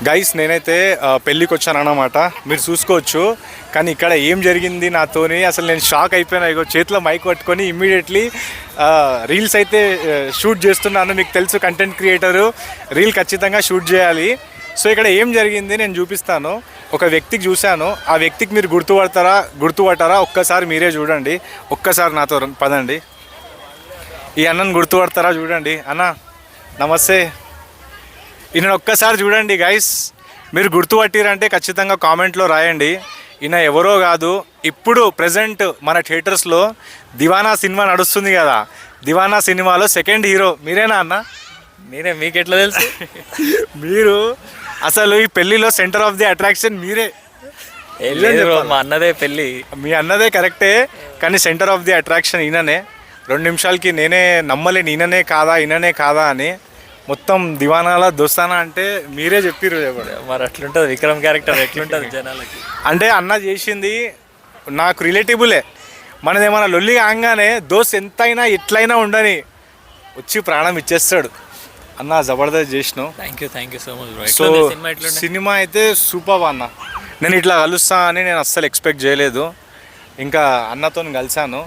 Guys నేనైతే పెళ్ళికి వచ్చాను అన్నమాట, మీరు చూసుకోవచ్చు. కానీ ఇక్కడ ఏం జరిగింది నాతోని అసలు నేను షాక్ అయిపోయినా. ఇగో చేతిలో మైక్ పట్టుకొని ఇమ్మీడియట్లీ రీల్స్ అయితే షూట్ చేస్తున్నాను. మీకు తెలుసు కంటెంట్ క్రియేటరు, రీల్ ఖచ్చితంగా షూట్ చేయాలి. సో ఇక్కడ ఏం జరిగింది నేను చూపిస్తాను. ఒక వ్యక్తికి చూశాను, ఆ వ్యక్తికి మీరు గుర్తుపట్టారా ఒక్కసారి మీరే చూడండి. ఒక్కసారి నాతో పదండి. ఈ అన్నను గుర్తుపడతారా? చూడండి అన్న, నమస్తే. ఈయన ఒక్కసారి చూడండి గైస్, మీరు గుర్తుపట్టిరంటే ఖచ్చితంగా కామెంట్లో రాయండి. ఈయన ఎవరో కాదు, ఇప్పుడు ప్రజెంట్ మన థియేటర్స్లో దివానా సినిమా నడుస్తుంది కదా, దివానా సినిమాలో సెకండ్ హీరో మీరేనా అన్న? నేనే. మీకు ఎట్లా తెలుసు? మీరు అసలు ఈ పెళ్ళిలో సెంటర్ ఆఫ్ ది అట్రాక్షన్ మీరే. మా అన్నదే పెళ్ళి. మీ అన్నదే కరెక్టే, కానీ సెంటర్ ఆఫ్ ది అట్రాక్షన్ ఈయననే. 2 నిమిషాలకి నేనే నమ్మలేను ఈయననే కాదా అని. మొత్తం దివానాలా దోస్తానా అంటే మీరే చెప్పిర్రు. మరి అట్లుంటుంది విక్రమ్ క్యారెక్టర్, ఎట్లుంటుంది జనాలకి అంటే అన్న చేసింది నాకు రిలేటిబులే. మనదేమన్నా లొల్లి కాగానే దోస్త్ ఎంతైనా ఎట్లయినా ఉండని వచ్చి ప్రాణం ఇచ్చేస్తాడు. అన్న జబర్దస్త్ చేసినావు. Thank you so much. So cinema అయితే సూపర్ అన్న. నేను ఇట్లా కలుస్తా అని నేను అస్సలు ఎక్స్పెక్ట్ చేయలేదు. ఇంకా అన్నతో కలిసాను.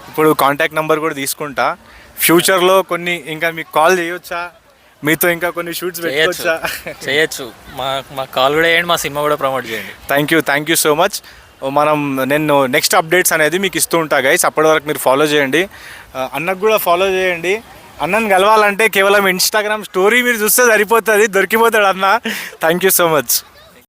ఇప్పుడు కాంటాక్ట్ నెంబర్ కూడా తీసుకుంటా. ఫ్యూచర్లో కొన్ని ఇంకా మీకు కాల్ చేయొచ్చా? మీతో ఇంకా కొన్ని షూట్స్ చేయొచ్చు. మా కాల్ కూడా చేయండి, మా సినిమా కూడా ప్రమోట్ చేయండి. Thank you so much. నేను నెక్స్ట్ అప్డేట్స్ అనేది మీకు ఇస్తూ ఉంటా గైస్. అప్పటి వరకు మీరు ఫాలో చేయండి, అన్నకు కూడా ఫాలో చేయండి. అన్నను కలవాలంటే కేవలం ఇన్స్టాగ్రామ్ స్టోరీ మీరు చూస్తే సరిపోతుంది, దొరికిపోతాడు అన్న. Thank you so much.